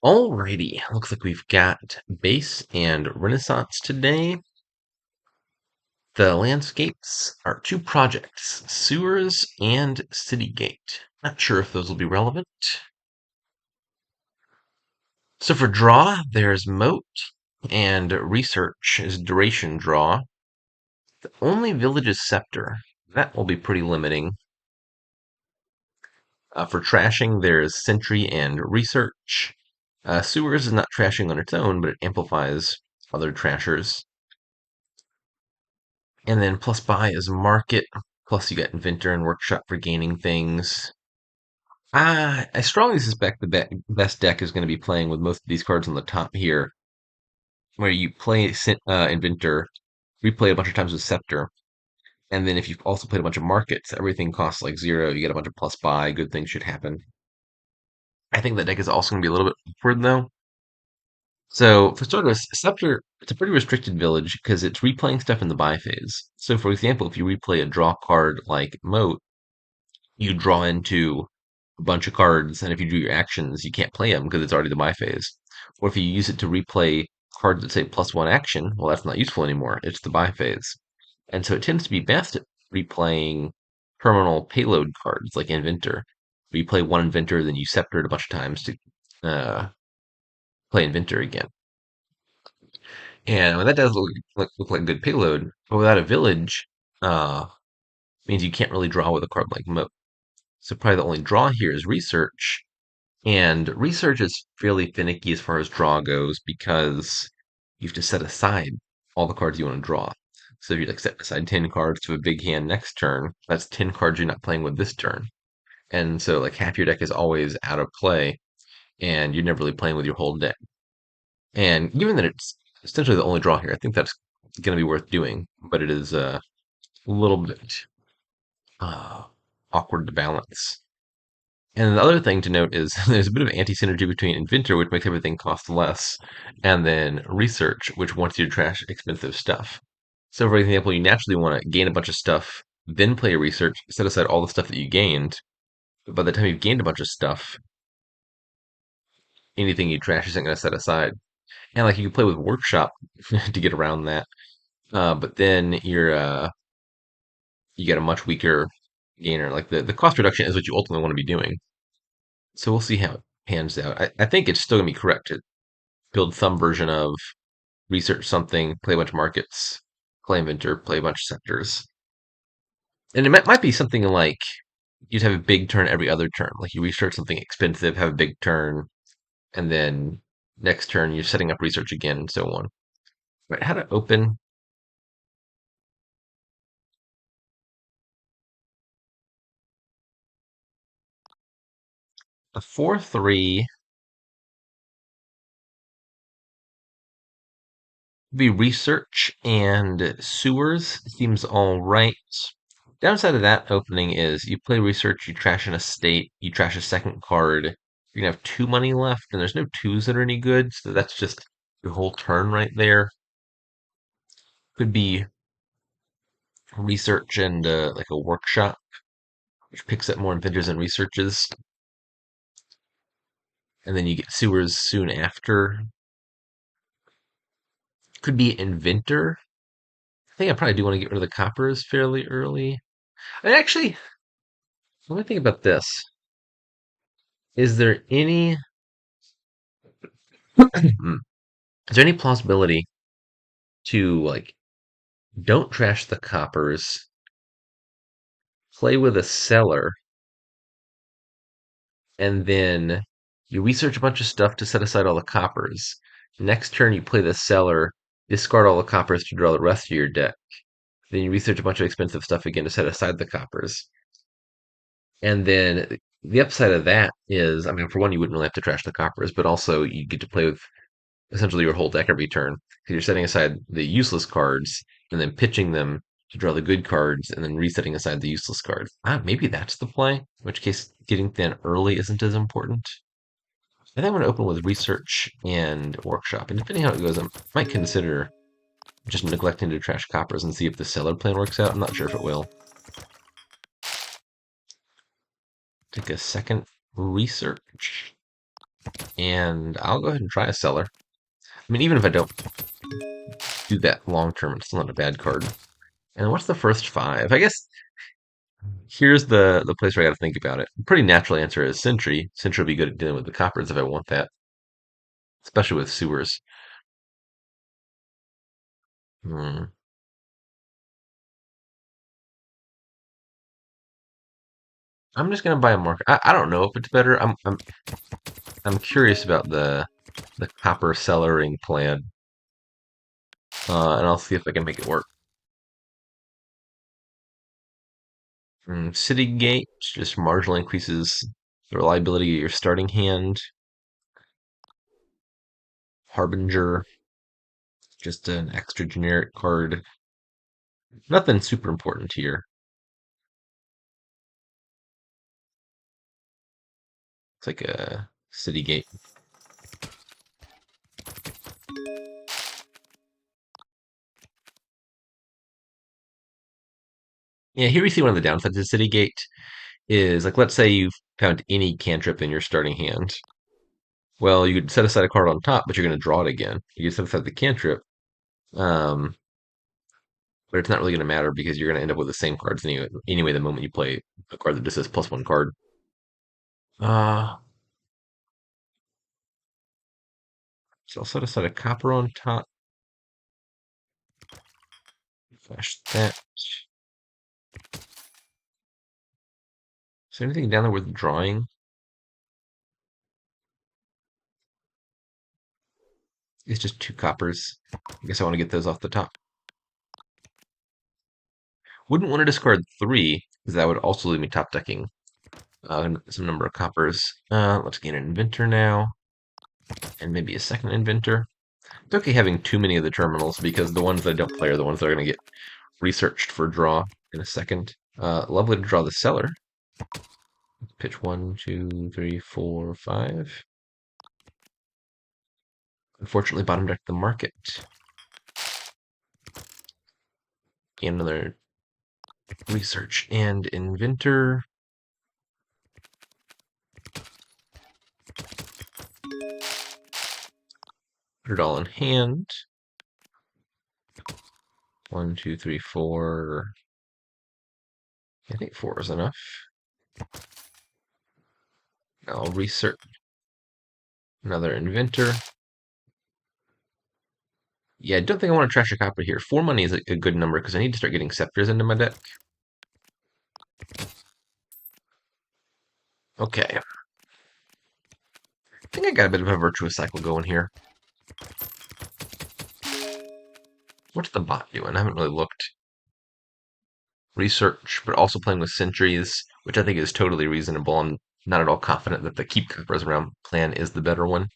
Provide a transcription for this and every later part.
Alrighty, looks like we've got base and Renaissance today. The landscapes are two projects, Sewers and Citygate. Not sure if those will be relevant. So for draw, there's Moat, and Research is Duration Draw. The only village is Scepter. That will be pretty limiting. For trashing, there's Sentry and Research. Sewers is not trashing on its own, but it amplifies other trashers. And then plus buy is market. Plus you got inventor and workshop for gaining things. I strongly suspect the best deck is going to be playing with most of these cards on the top here, where you play inventor, replay a bunch of times with scepter, and then if you've also played a bunch of markets, everything costs like 0. You get a bunch of plus buy. Good things should happen. I think that deck is also going to be a little bit awkward though. So for starters, Scepter, it's a pretty restricted village because it's replaying stuff in the buy phase. So for example, if you replay a draw card like Moat, you draw into a bunch of cards, and if you do your actions, you can't play them because it's already the buy phase. Or if you use it to replay cards that say +1 action, well, that's not useful anymore. It's the buy phase. And so it tends to be best at replaying terminal payload cards like Inventor. Where you play one Inventor, then you Scepter it a bunch of times to play Inventor again. And when that does look like good payload, but without a village, uh, means you can't really draw with a card like Moat. So probably the only draw here is Research, and Research is fairly finicky as far as draw goes because you have to set aside all the cards you want to draw. So if you like set aside 10 cards to a big hand next turn, that's 10 cards you're not playing with this turn. And so like half your deck is always out of play, and you're never really playing with your whole deck. And given that it's essentially the only draw here, I think that's going to be worth doing, but it is a little bit uh, awkward to balance. And the other thing to note is there's a bit of anti-synergy between Inventor, which makes everything cost less, and then Research, which wants you to trash expensive stuff. So, for example, you naturally want to gain a bunch of stuff, then play Research, set aside all the stuff that you gained. But by the time you've gained a bunch of stuff, anything you trash isn't going to set aside. And like you can play with Workshop to get around that, but then you get a much weaker gainer. Like the cost reduction is what you ultimately want to be doing. So we'll see how it pans out. I think it's still gonna be correct to build some version of research something, play a bunch of markets, play inventor, play a bunch of sectors. And it might be something like you'd have a big turn every other turn. Like you research something expensive, have a big turn, and then next turn you're setting up research again and so on. Right, how to open a 4/3 be research and sewers seems all right. Downside of that opening is you play research, you trash an estate, you trash a second card. You're gonna have 2 money left, and there's no twos that are any good, so that's just your whole turn right there. Could be research and like a workshop, which picks up more inventors and researches, and then you get sewers soon after. Could be inventor. I think I probably do want to get rid of the coppers fairly early. And actually, let me think about this. Is there any is there any plausibility to like don't trash the coppers, play with a seller, and then you research a bunch of stuff to set aside all the coppers. Next turn, you play the seller, discard all the coppers to draw the rest of your deck. Then you research a bunch of expensive stuff again to set aside the coppers. And then the upside of that is, I mean, for one, you wouldn't really have to trash the coppers, but also you get to play with essentially your whole deck every turn because you're setting aside the useless cards and then pitching them to draw the good cards and then resetting aside the useless cards. Maybe that's the play, in which case getting thin early isn't as important. I think I'm going to open with research and workshop, and depending how it goes, I might consider just neglecting to trash coppers and see if the seller plan works out. I'm not sure if it will. Take a second research. And I'll go ahead and try a Seller. I mean, even if I don't do that long term, it's still not a bad card. And what's the first five? I guess here's the place where I got to think about it. The pretty natural answer is Sentry. Sentry will be good at dealing with the coppers if I want that, especially with sewers. Hmm. I'm just gonna buy a marker. I don't know if it's better. I'm curious about the copper cellaring plan, and I'll see if I can make it work. City Gate just marginally increases the reliability of your starting hand. Harbinger, just an extra generic card. Nothing super important here. It's like a City Gate. Yeah, here we see one of the downsides of City Gate is like let's say you've found any cantrip in your starting hand. Well, you could set aside a card on top, but you're going to draw it again. You can set aside the cantrip, um, but it's not really going to matter because you're going to end up with the same cards anyway. Anyway, the moment you play a card that just says plus one card. Uh, so I'll set aside a copper on top. Flash that. Is there anything down there worth drawing? It's just two coppers. I guess I want to get those off the top. Wouldn't want to discard three because that would also leave me top decking some number of coppers. Let's get an inventor now, and maybe a second inventor. It's okay having too many of the terminals because the ones that I don't play are the ones that are going to get researched for draw in a second. Lovely to draw the Seller. Pitch one, two, three, four, five. Unfortunately, bottom deck the market. Another research and inventor. Put it all in hand. One, two, three, four. I think four is enough. I'll research another inventor. Yeah, I don't think I want to trash a copy here. 4 money is a good number because I need to start getting scepters into my deck. Okay. I think I got a bit of a virtuous cycle going here. What's the bot doing? I haven't really looked. Research, but also playing with sentries, which I think is totally reasonable. I'm not at all confident that the keep coppers around plan is the better one.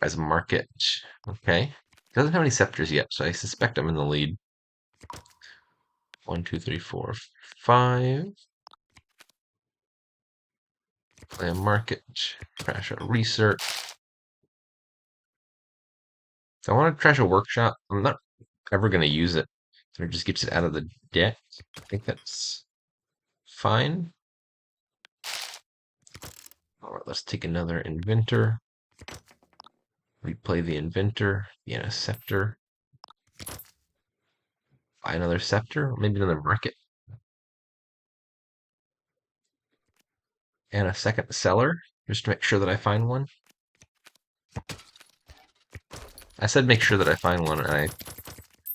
As a market. Okay. Doesn't have any scepters yet, so I suspect I'm in the lead. One, two, three, four, five. Play a market. Trash a research. So I want to trash a workshop. I'm not ever going to use it. So it just gets it out of the deck. I think that's fine. All right, let's take another inventor. Replay the inventor, the scepter. Buy another scepter, or maybe another market. And a second seller, just to make sure that I find one. I said make sure that I find one, and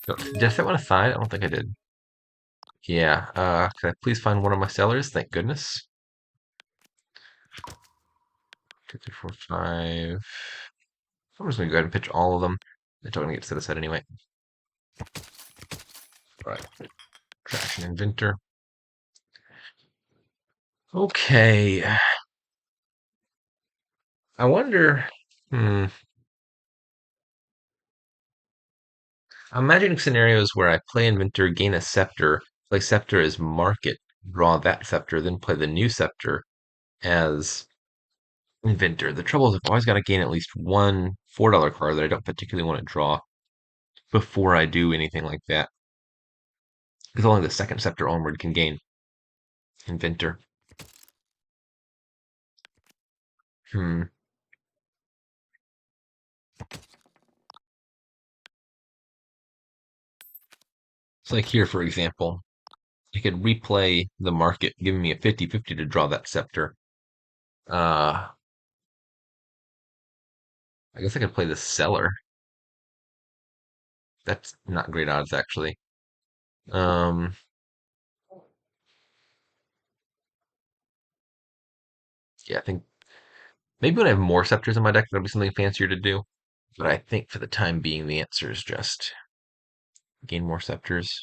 did I set one aside? I don't think I did. Yeah, can I please find one of my sellers? Thank goodness. 2, 3, 4, 5. I'm just gonna go ahead and pitch all of them. They're gonna get set aside anyway. All right, trash an inventor. Okay. I wonder. Hmm. I'm imagining scenarios where I play Inventor, gain a scepter, play Scepter as market, draw that scepter, then play the new scepter as Inventor. The trouble is I've always got to gain at least one $4 card that I don't particularly want to draw before I do anything like that. Because only the second scepter onward can gain Inventor. Hmm. It's like here, for example, I could replay the market, giving me a 50-50 to draw that scepter. Uh, I guess I could play the seller. That's not great odds, actually. Um, yeah, I think maybe when I have more scepters in my deck, there'll be something fancier to do. But I think for the time being, the answer is just gain more scepters,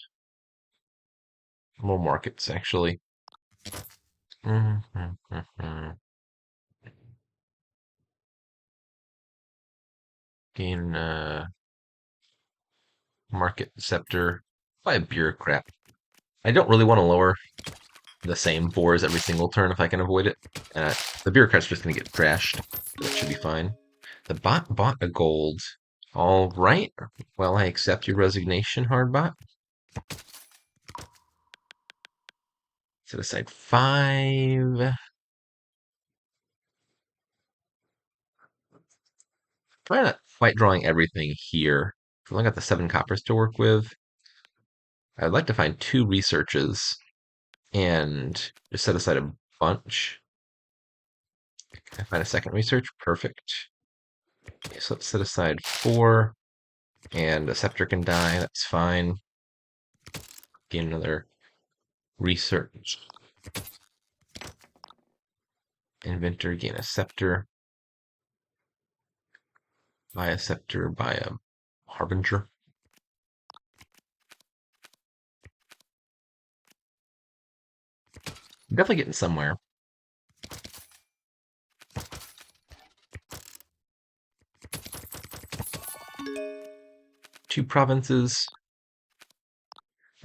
more markets, actually. Gain market scepter by a bureaucrat. I don't really want to lower the same fours every single turn if I can avoid it. The bureaucrat's just going to get trashed. That should be fine. The bot bought a gold. All right. Well, I accept your resignation, Hardbot. Set aside 5. Probably not quite drawing everything here. I've only got the 7 coppers to work with. I'd like to find 2 researches and just set aside a bunch. Can I find a second research? Perfect. Okay, so let's set aside 4, and a scepter can die. That's fine. Gain another research. Inventor, gain a scepter. Buy a scepter, buy a harbinger. Definitely getting somewhere. 2 provinces.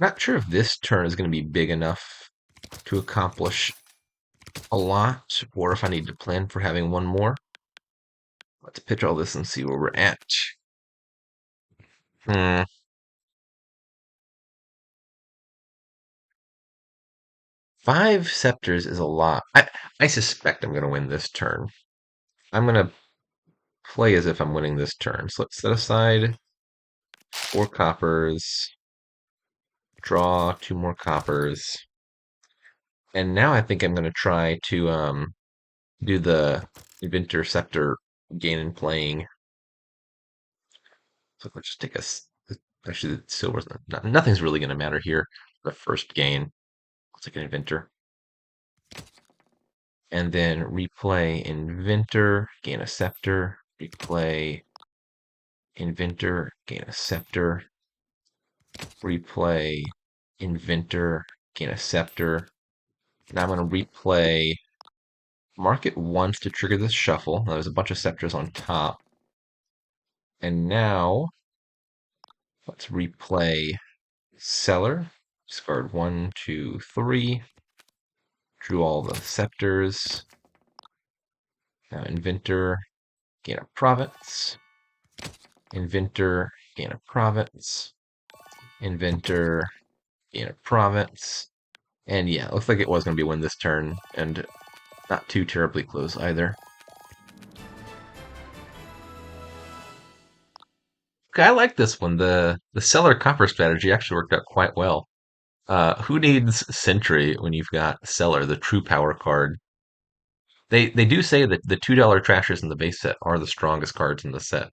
Not sure if this turn is going to be big enough to accomplish a lot, or if I need to plan for having one more. Let's pitch all this and see where we're at. Hmm. 5 scepters is a lot. I suspect I'm going to win this turn. I'm going to play as if I'm winning this turn. So let's set aside 4 coppers, draw 2 more coppers, and now I think I'm going to try to do the Inventor Scepter gain in playing. So let's just take actually the silver's nothing's really going to matter here. The first gain, I'll take an Inventor, and then replay Inventor, gain a Scepter, replay Inventor, gain a Scepter, replay Inventor, gain a Scepter. Now I'm going to replay Market once to trigger this shuffle. Now there's a bunch of scepters on top. And now let's replay Seller. Discard 1, 2, 3. Drew all the scepters. Now Inventor, gain a province. Inventor, gain a province. Inventor, gain a province. And yeah, looks like it was going to be win this turn, and not too terribly close either. Okay, I like this one. The seller copper strategy actually worked out quite well. Who needs Sentry when you've got Seller, the true power card? They do say that the $2 trashers in the base set are the strongest cards in the set.